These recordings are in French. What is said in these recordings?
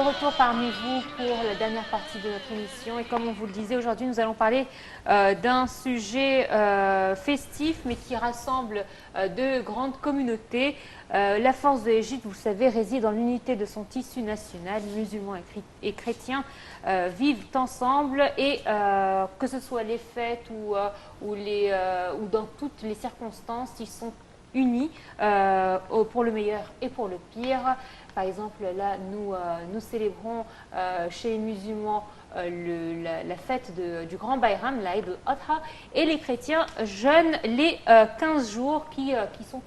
retour parmi vous pour la dernière partie de notre émission. Et comme on vous le disait, aujourd'hui, nous allons parler d'un sujet festif, mais qui rassemble deux grandes communautés. La force de l'Égypte, vous le savez, réside dans l'unité de son tissu national. Musulmans et chrétiens vivent ensemble et que ce soit les fêtes ou dans toutes les circonstances, ils sont unis pour le meilleur et pour le pire. Par exemple, là, nous célébrons chez les musulmans la fête du Grand Bayram, l'Aïd al-Adha, et les chrétiens jeûnent les 15 jours qui sont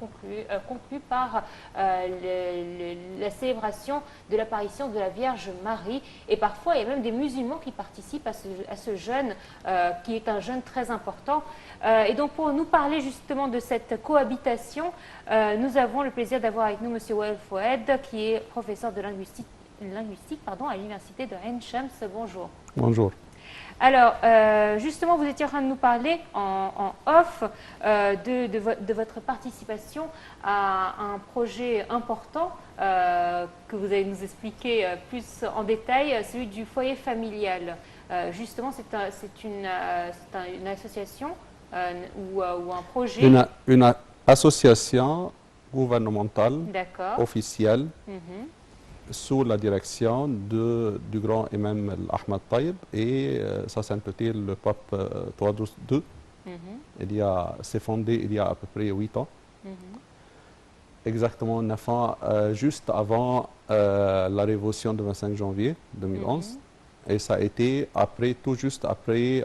conclus par la célébration de l'apparition de la Vierge Marie. Et parfois, il y a même des musulmans qui participent à ce jeûne, qui est un jeûne très important. Et donc, pour nous parler justement de cette cohabitation, nous avons le plaisir d'avoir avec nous M. Wael Foued, qui est professeur de linguistique à l'université de Ain Shams. Bonjour. Bonjour. Alors, justement, vous étiez en train de nous parler en off de votre participation à un projet important que vous allez nous expliquer plus en détail, celui du foyer familial. Justement, c'est une association ou un projet. Une association gouvernementale officielle sous la direction du grand imam Ahmed Taïb et sa sainteté le pape Théodore II. C'est fondé il y a à peu près 8 ans. Exactement 9 ans, juste avant la révolution du 25 janvier 2011. Et ça a été tout juste après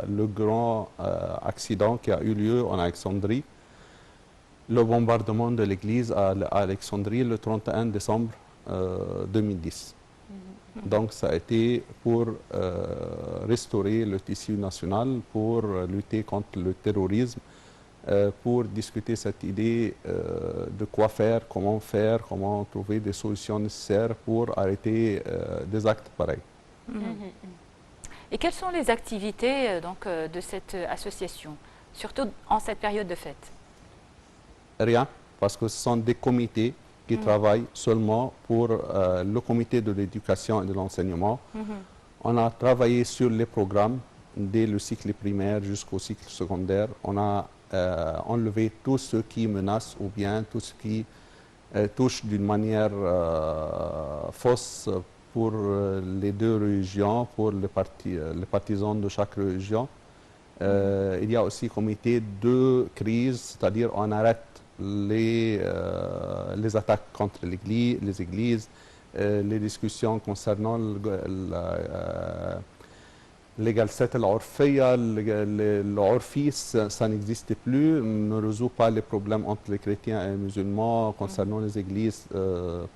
le grand accident qui a eu lieu en Alexandrie, le bombardement de l'église à Alexandrie le 31 décembre 2010. Donc ça a été pour restaurer le tissu national, pour lutter contre le terrorisme, pour discuter cette idée de quoi faire, comment trouver des solutions nécessaires pour arrêter des actes pareils. Et quelles sont les activités de cette association, surtout en cette période de fête? Rien, parce que ce sont des comités qui travaillent seulement pour le comité de l'éducation et de l'enseignement. On a travaillé sur les programmes dès le cycle primaire jusqu'au cycle secondaire. On a enlevé tout ce qui menace ou bien tout ce qui touche d'une manière fausse pour les deux religions, pour les partisans de chaque religion. Il y a aussi comité de crise, c'est-à-dire on arrête les attaques contre les églises, les discussions concernant les galsettes al-Orfiya, l'Orfi, ça n'existe plus, ne résout pas les problèmes entre les chrétiens et les musulmans concernant les églises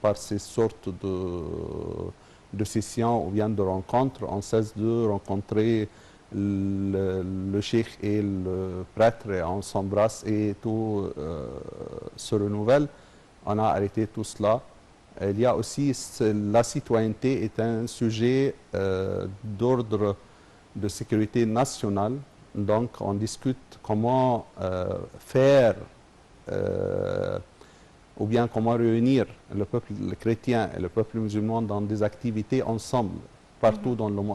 par ces sortes de sessions ou bien de rencontres. On cesse de rencontrer le cheikh et le prêtre, et on s'embrasse et tout se renouvelle. On a arrêté tout cela. Il y a aussi la citoyenneté est un sujet d'ordre de sécurité nationale. Donc on discute comment faire ou bien comment réunir le peuple chrétien et le peuple musulman dans des activités ensemble, partout dans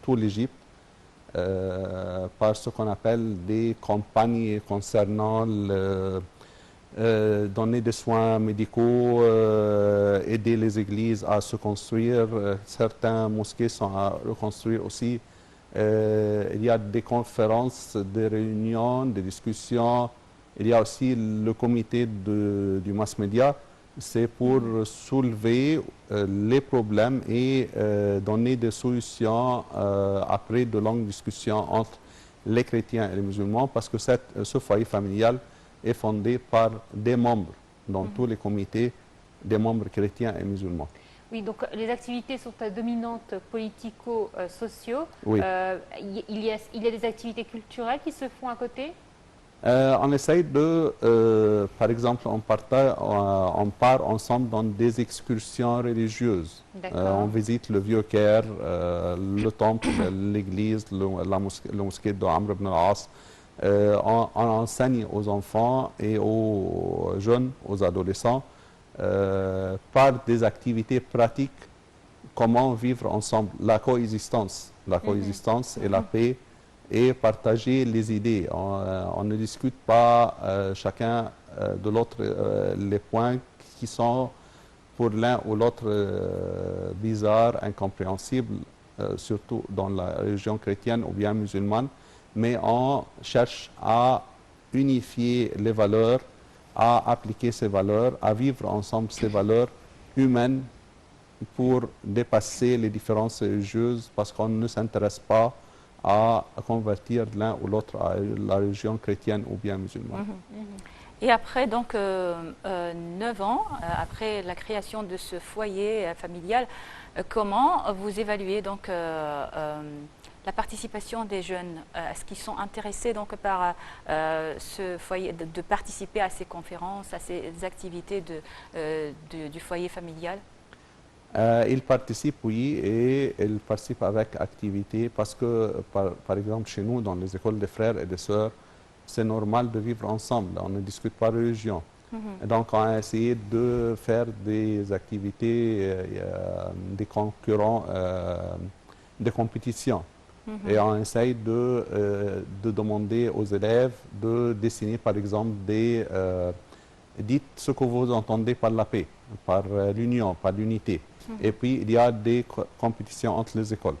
tout l'Égypte, par ce qu'on appelle des campagnes concernant donner des soins médicaux, aider les églises à se construire. Certains mosquées sont à reconstruire aussi. Il y a des conférences, des réunions, des discussions. Il y a aussi le comité du mass media. C'est pour soulever les problèmes et donner des solutions après de longues discussions entre les chrétiens et les musulmans, parce que ce foyer familial est fondé par des membres dans tous les comités, des membres chrétiens et musulmans. Oui, donc les activités sont à dominante politico-socio. Oui. Il y a des activités culturelles qui se font à côté? On essaye par exemple, on part ensemble dans des excursions religieuses. On visite le Vieux-Caire, le temple, l'église, le mosquée de Amr ibn al-As. On enseigne aux enfants et aux jeunes, aux adolescents, par des activités pratiques, comment vivre ensemble, la coexistence et la paix, et partager les idées. On ne discute pas chacun de l'autre les points qui sont pour l'un ou l'autre bizarres, incompréhensibles, surtout dans la religion chrétienne ou bien musulmane, mais on cherche à unifier les valeurs, à appliquer ces valeurs, à vivre ensemble ces valeurs humaines pour dépasser les différences religieuses, parce qu'on ne s'intéresse pas à convertir l'un ou l'autre à la religion chrétienne ou bien musulmane. Et après donc 9 ans, après la création de ce foyer familial, comment vous évaluez donc la participation des jeunes? Est-ce qu'ils sont intéressés donc par ce foyer, de participer à ces conférences, à ces activités du foyer familial? Ils participent, oui, et ils participent avec activité parce que, par exemple, chez nous, dans les écoles des frères et des sœurs, c'est normal de vivre ensemble. On ne discute pas religion. Et donc, on a essayé de faire des activités, des concurrents, des compétitions. Et on essaye de demander aux élèves de dessiner, par exemple, dites ce que vous entendez par la paix, par l'union, par l'unité. Et puis, il y a des compétitions entre les écoles.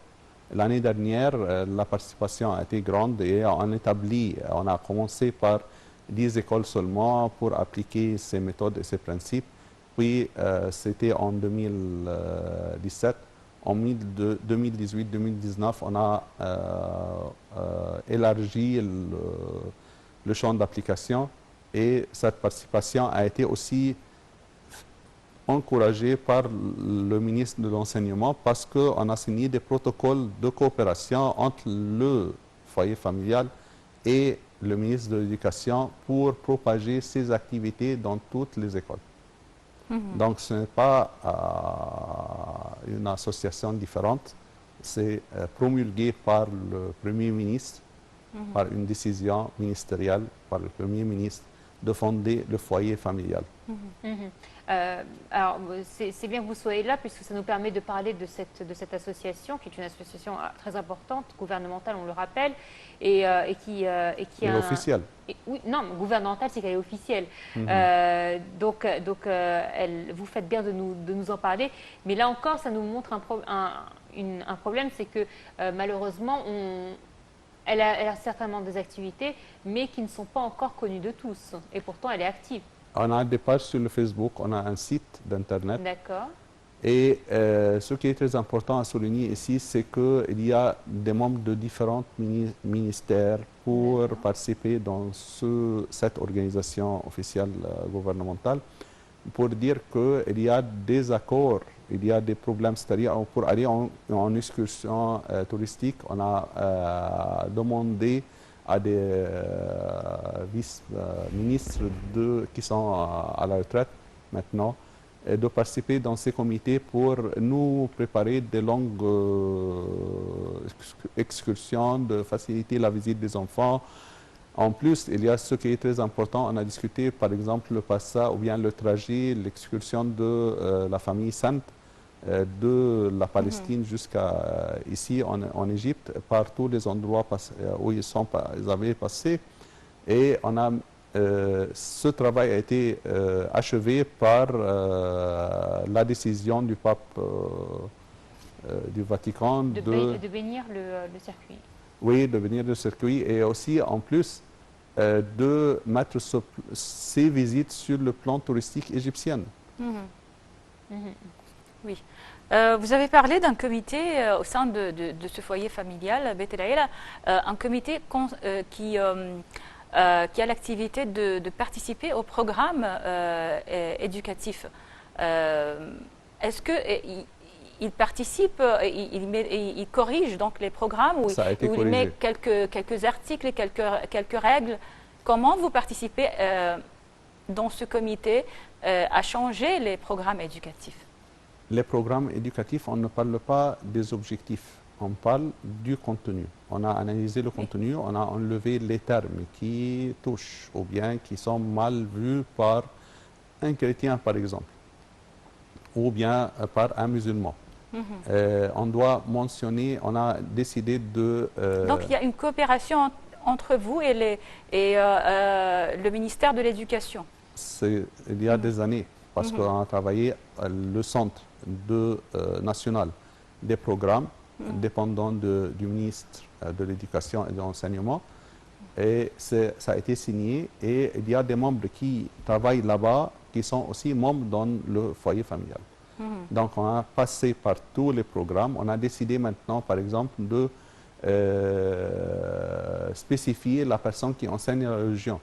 L'année dernière, la participation a été grande et on a commencé par 10 écoles seulement pour appliquer ces méthodes et ces principes. Puis, c'était en 2017. En 2018-2019, on a élargi le champ d'application et cette participation a été aussi encouragé par le ministre de l'Enseignement parce qu'on a signé des protocoles de coopération entre le foyer familial et le ministre de l'Éducation pour propager ces activités dans toutes les écoles. Donc ce n'est pas une association différente, c'est promulgué par le Premier ministre, par une décision ministérielle, par le Premier ministre, de fonder le foyer familial. Alors, c'est bien que vous soyez là, puisque ça nous permet de parler de cette association, qui est une association très importante, gouvernementale, on le rappelle, et qui est officielle. Oui, non, gouvernementale, c'est qu'elle est officielle. Donc, vous faites bien de nous en parler. Mais là encore, ça nous montre un problème, c'est que malheureusement, elle a certainement des activités, mais qui ne sont pas encore connues de tous. Et pourtant, elle est active. On a des pages sur le Facebook, on a un site d'Internet. D'accord. Et ce qui est très important à souligner ici, c'est qu'il y a des membres de différents ministères pour participer dans cette organisation officielle gouvernementale, pour dire qu'il y a des accords, il y a des problèmes, c'est-à-dire pour aller en excursion touristique, on a demandé à des vice-ministres qui sont à la retraite maintenant, de participer dans ces comités pour nous préparer des longues excursions, de faciliter la visite des enfants. En plus, il y a ce qui est très important, on a discuté par exemple le passage ou bien le trajet, l'excursion de la famille sainte de la Palestine jusqu'à ici en Égypte, par tous les endroits où ils avaient passé. Et ce travail a été achevé par la décision du pape du Vatican de bénir le circuit. Oui, de bénir le circuit et aussi en plus de mettre ces visites sur le plan touristique égyptien. Oui. Vous avez parlé d'un comité au sein de ce foyer familial, Beit El Aïla, un comité qui a l'activité de participer au programme éducatif. Est-ce qu'il participe, il corrige donc les programmes où il met quelques articles et quelques règles? Comment vous participez dans ce comité à changer les programmes éducatifs? Les programmes éducatifs, on ne parle pas des objectifs, on parle du contenu. On a analysé le contenu, on a enlevé les termes qui touchent ou bien qui sont mal vus par un chrétien, par exemple. ou bien par un musulman. On doit mentionner, on a décidé de... Donc il y a une coopération entre vous et, le ministère de l'Éducation. Il y a des années, parce qu'on a travaillé le centre national des programmes dépendant du ministre de l'Éducation et de l'Enseignement. Et ça a été signé et il y a des membres qui travaillent là-bas qui sont aussi membres dans le foyer familial. Donc on a passé par tous les programmes. On a décidé maintenant, par exemple, de spécifier la personne qui enseigne la religion.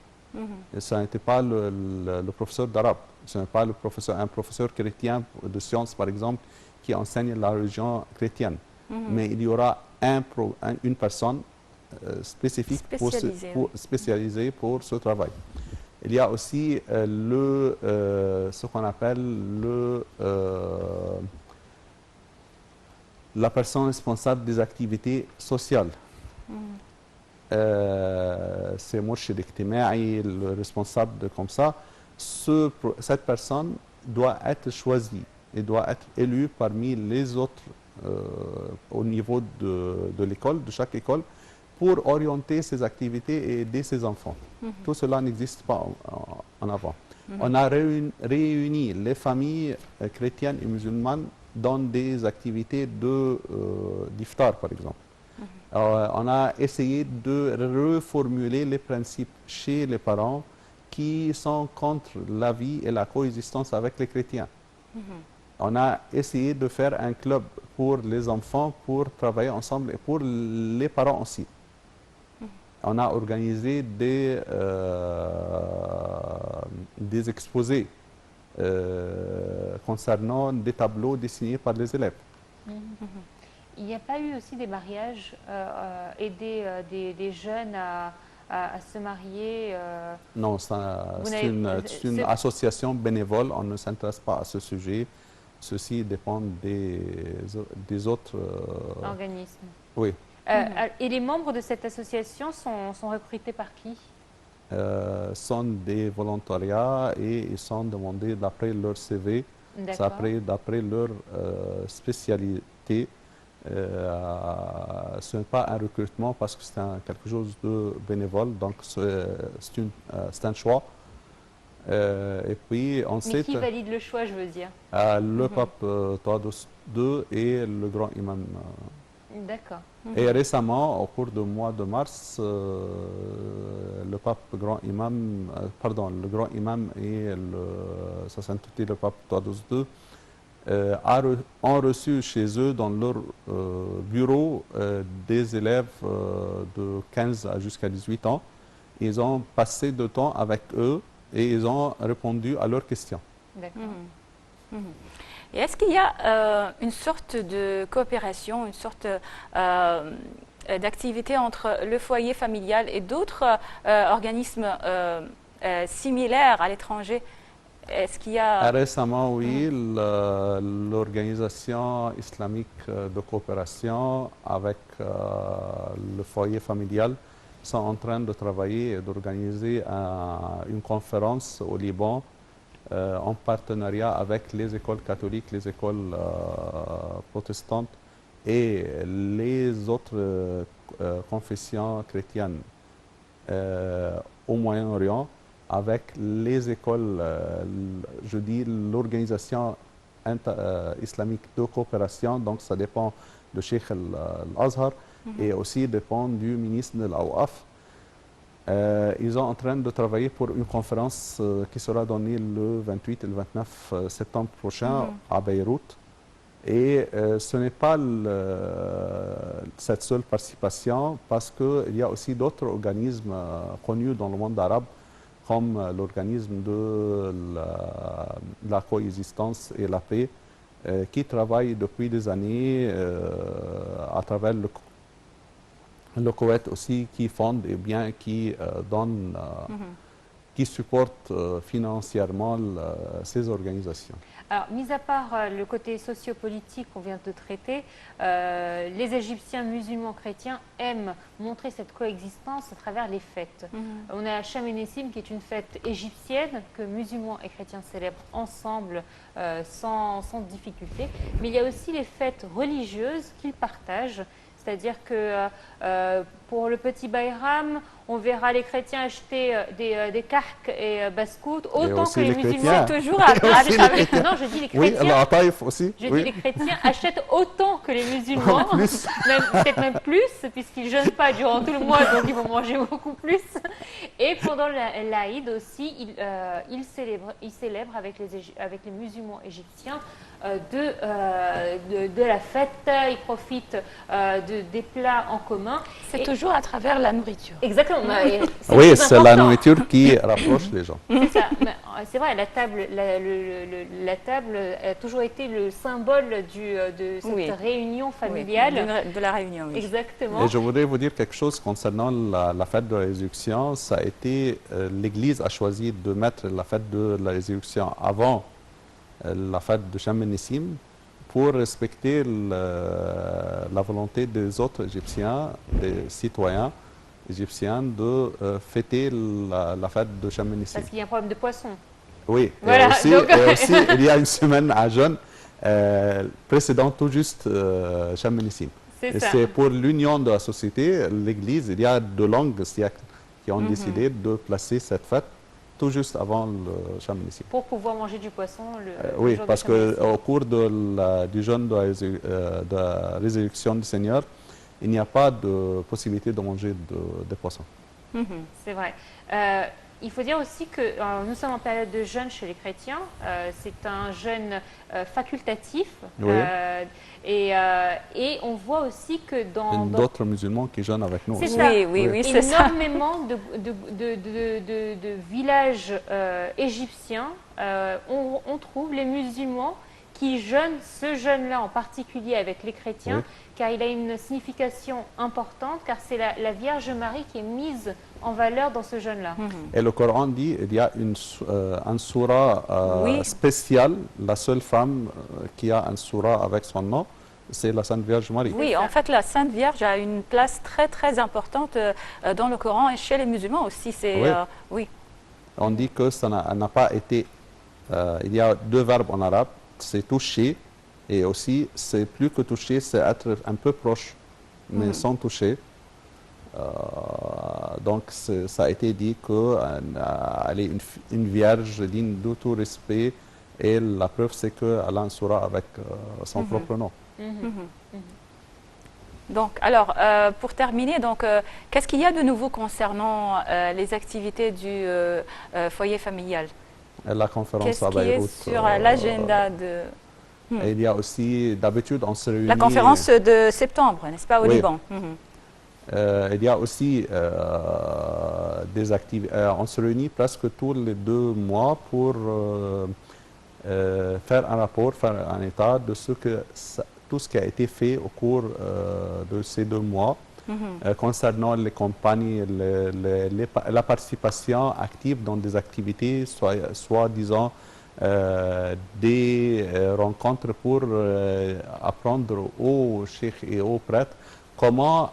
Et ce n'était pas le professeur d'arabe, ce n'est pas un professeur chrétien de sciences, par exemple, qui enseigne la religion chrétienne. Mais il y aura une personne spécifique spécialisée pour ce travail. Il y a aussi ce qu'on appelle la personne responsable des activités sociales. C'est Mourchid Ijtima'i, le responsable comme ça. Cette personne doit être choisie et doit être élue parmi les autres au niveau de l'école, de chaque école, pour orienter ses activités et aider ses enfants. Tout cela n'existe pas en avant. On a réuni les familles chrétiennes et musulmanes dans des activités d'iftar, par exemple. On a essayé de reformuler les principes chez les parents qui sont contre la vie et la coexistence avec les chrétiens. On a essayé de faire un club pour les enfants pour travailler ensemble et pour les parents aussi. On a organisé des exposés concernant des tableaux dessinés par les élèves. Il n'y a pas eu aussi des mariages, aider des jeunes à se marier Non, c'est une association bénévole, on ne s'intéresse pas à ce sujet. Ceci dépend des autres organismes. Oui. Et les membres de cette association sont recrutés par qui? Sont des volontariats et ils sont demandés d'après leur CV, d'après leur spécialité. Ce n'est pas un recrutement parce que c'est quelque chose de bénévole, donc c'est un choix. Et puis ensuite, mais qui valide le choix, je veux dire? Le pape Tawadros II et le grand imam. D'accord. Et récemment, au cours du mois de mars, le grand imam et sa sainteté le pape Tawadros II ont reçu chez eux dans leur bureau des élèves de 15 jusqu'à 18 ans. Ils ont passé du temps avec eux et ils ont répondu à leurs questions. D'accord. Et est-ce qu'il y a une sorte de coopération, une sorte d'activité entre le foyer familial et d'autres organismes similaires à l'étranger? Est-ce qu'il y a... Récemment, oui, l'organisation islamique de coopération avec le foyer familial sont en train de travailler et d'organiser une conférence au Liban en partenariat avec les écoles catholiques, les écoles protestantes et les autres confessions chrétiennes au Moyen-Orient, avec les écoles, je dis l'organisation islamique de coopération, donc ça dépend de Cheikh Al-Azhar et aussi dépend du ministre de l'Awaf. Ils sont en train de travailler pour une conférence qui sera donnée le 28 et le 29 septembre prochain à Beyrouth. Et ce n'est pas cette seule participation, parce qu'il y a aussi d'autres organismes connus dans le monde arabe, comme l'organisme de la coexistence et la paix, qui travaille depuis des années à travers le Koweït aussi, qui fonde et bien qui donne qui supportent financièrement ces organisations. Alors, mis à part le côté sociopolitique qu'on vient de traiter, les Égyptiens musulmans chrétiens aiment montrer cette coexistence à travers les fêtes. On a Cham el Nessim qui est une fête égyptienne que musulmans et chrétiens célèbrent ensemble sans difficulté. Mais il y a aussi les fêtes religieuses qu'ils partagent. C'est-à-dire que pour le petit Bayram, on verra les chrétiens acheter des kahk et baskout autant que les musulmans. Toujours à Non, je dis les Oui, chrétiens. à Taïf aussi. Je Oui. dis les chrétiens achètent autant que les musulmans, Plus. peut-être même plus, puisqu'ils ne jeûnent pas durant tout le mois, donc ils vont manger beaucoup plus. Et pendant l'Aïd aussi, ils célèbrent avec les musulmans égyptiens de la fête. Ils profitent des plats en commun. C'est toujours à travers la nourriture. Exactement. Oui, c'est la nourriture qui rapproche les gens. C'est ça. C'est vrai, la table a toujours été le symbole de cette réunion familiale. De la réunion, oui. Exactement. Et je voudrais vous dire quelque chose concernant la fête de la résurrection. Ça a été, l'Église a choisi de mettre la fête de la résurrection avant la fête de Cham el Nessim pour respecter la volonté des autres Égyptiens, des citoyens égyptiens, de fêter la fête de Cham el Nessim. Parce qu'il y a un problème de poisson. Oui, Voilà, et aussi il y a une semaine à jeûne précédant tout juste Cham el Nessim. Et c'est pour l'union de la société, l'Église, il y a de longues siècles qui ont décidé de placer cette fête tout juste avant le Cham el Nessim. Pour pouvoir manger du poisson oui, jour parce du Cham el Nessim. qu'au cours du jeûne de la résurrection du Seigneur, il n'y a pas de possibilité de manger de poisson. C'est vrai. Il faut dire aussi que nous sommes en période de jeûne chez les chrétiens. C'est un jeûne facultatif. Oui. Et on voit aussi que dans d'autres musulmans qui jeûnent avec nous. C'est Aussi. ça. Oui, c'est ça. Énormément de villages égyptiens, on trouve les musulmans qui jeûnent ce jeûne-là en particulier avec les chrétiens, Oui. car il a une signification importante, car c'est la Vierge Marie qui est mise en valeur dans ce jeûne-là. Et le Coran dit qu'il y a un surah spécial, la seule femme qui a un surah avec son nom, c'est la Sainte Vierge Marie. Oui, en fait, la Sainte Vierge a une place très très importante dans le Coran et chez les musulmans aussi. Oui. On dit que ça n'a pas été... il y a deux verbes en arabe, c'est toucher, et aussi, c'est plus que toucher, c'est être un peu proche, mais sans toucher. Donc, ça a été dit qu'elle est une vierge digne de tout respect, et la preuve, c'est qu'elle a un surah avec son propre nom. Donc, alors, pour terminer, qu'est-ce qu'il y a de nouveau concernant les activités du foyer familial? La conférence Qu'est-ce à qui est Beyrouth. sur l'agenda de... Et il y a aussi, d'habitude, on se réunit... La conférence de septembre, n'est-ce pas, au Liban? Il y a aussi des activités. On se réunit presque tous les 2 mois pour faire un rapport, faire un état de tout ce qui a été fait au cours de ces 2 mois concernant les campagnes, la participation active dans des activités, soit disons, des rencontres pour apprendre aux cheikhs et aux prêtres comment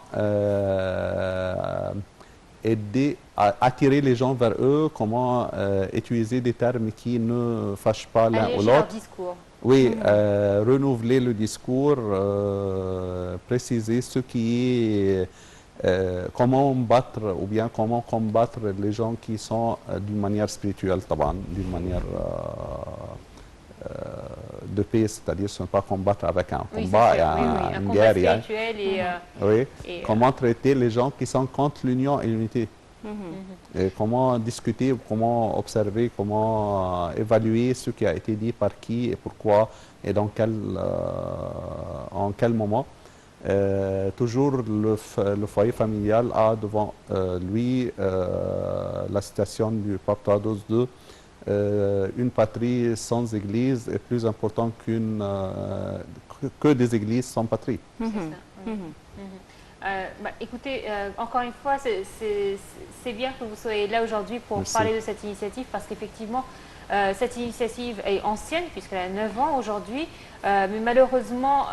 aider à attirer les gens vers eux, comment utiliser des termes qui ne fâchent pas l'un ou l'autre. Oui, renouveler le discours, préciser ce qui est, comment battre ou bien comment combattre les gens qui sont d'une manière spirituelle, d'une manière de paix, c'est-à-dire ce n'est pas combattre avec un combat et une guerre. Comment traiter les gens qui sont contre l'union et l'unité. Et comment discuter, comment observer, comment évaluer ce qui a été dit par qui et pourquoi et en quel moment. Toujours le foyer familial a devant lui la citation du pape Théodose II, une patrie sans église est plus importante que des églises sans patrie. Écoutez, encore une fois, c'est bien que vous soyez là aujourd'hui pour Merci. parler de cette initiative parce qu'effectivement, cette initiative est ancienne puisqu'elle a 9 ans aujourd'hui, mais malheureusement,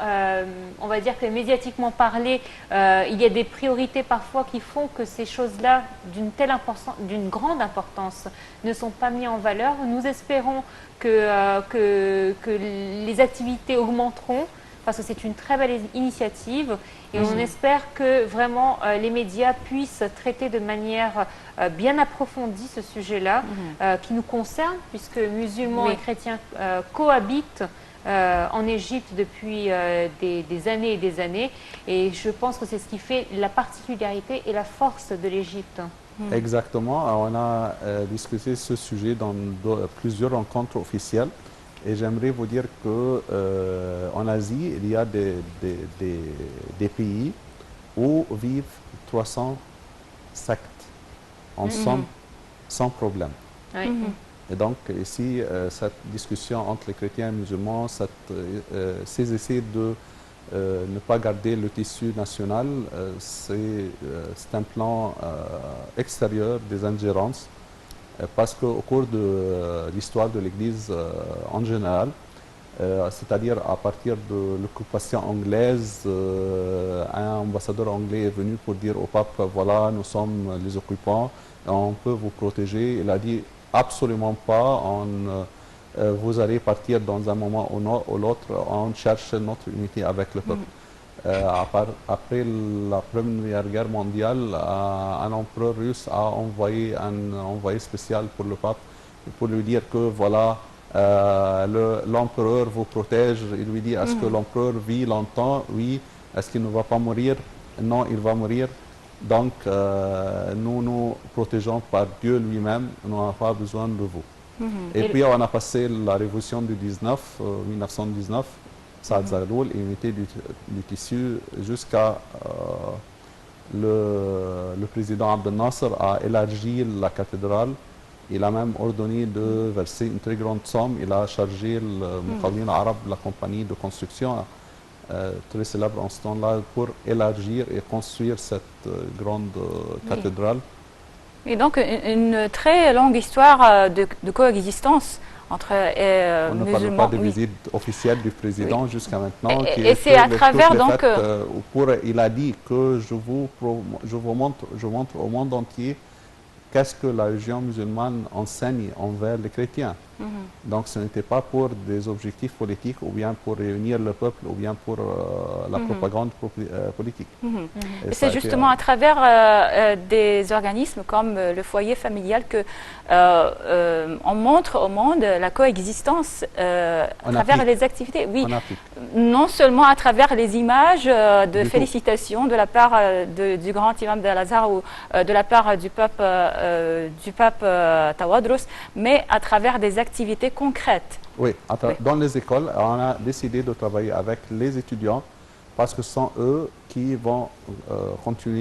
on va dire que médiatiquement parlé, il y a des priorités parfois qui font que ces choses-là d'une grande importance ne sont pas mises en valeur. Nous espérons que les activités augmenteront parce que c'est une très belle initiative et on espère que vraiment les médias puissent traiter de manière bien approfondie ce sujet-là qui nous concerne puisque musulmans Oui. et chrétiens cohabitent en Égypte depuis des années et des années et je pense que c'est ce qui fait la particularité et la force de l'Égypte. Exactement. On a discuté ce sujet dans plusieurs rencontres officielles. Et j'aimerais vous dire que en Asie, il y a des pays où vivent 300 sectes ensemble sans problème. Oui. Et donc ici, cette discussion entre les chrétiens et les musulmans, ces essais de ne pas garder le tissu national, c'est un plan extérieur des ingérences. Parce qu'au cours de l'histoire de l'Église en général, c'est-à-dire à partir de l'occupation anglaise, un ambassadeur anglais est venu pour dire au pape, voilà, nous sommes les occupants, on peut vous protéger. Il a dit absolument pas, vous allez partir dans un moment ou l'autre, on cherche notre unité avec le peuple. Après la Première Guerre mondiale, un empereur russe a envoyé un envoyé spécial pour le pape pour lui dire que voilà, l'empereur vous protège. Il lui dit, est-ce que l'empereur vit longtemps? Oui. Est-ce qu'il ne va pas mourir? Non, il va mourir. Donc, nous nous protégeons par Dieu lui-même. Nous n'avons pas besoin de vous. Et puis, on a passé la révolution du 1919. Saad Zaghloul, unité du tissu, jusqu'à le président Abdel Nasser a élargi la cathédrale. Il a même ordonné de verser une très grande somme. Il a chargé le Muqawwin Arabe, la compagnie de construction, très célèbre en ce temps-là, pour élargir et construire cette grande cathédrale. Et donc, une très longue histoire de coexistence entre on ne parle musulmans. pas de visite officielle du président jusqu'à maintenant. Et c'est à travers donc. Il a dit que je montre au monde entier qu'est-ce que la religion musulmane enseigne envers les chrétiens. Donc ce n'était pas pour des objectifs politiques ou bien pour réunir le peuple ou bien pour la propagande politique. Et c'est justement à travers des organismes comme le foyer familial que on montre au monde la coexistence à travers les activités. Oui, non seulement à travers les images de félicitations de la part du grand imam de Al-Azhar ou de la part du pape Tawadros, mais à travers des activités concrètes. Oui, dans les écoles, on a décidé de travailler avec les étudiants parce que ce sont eux qui vont continuer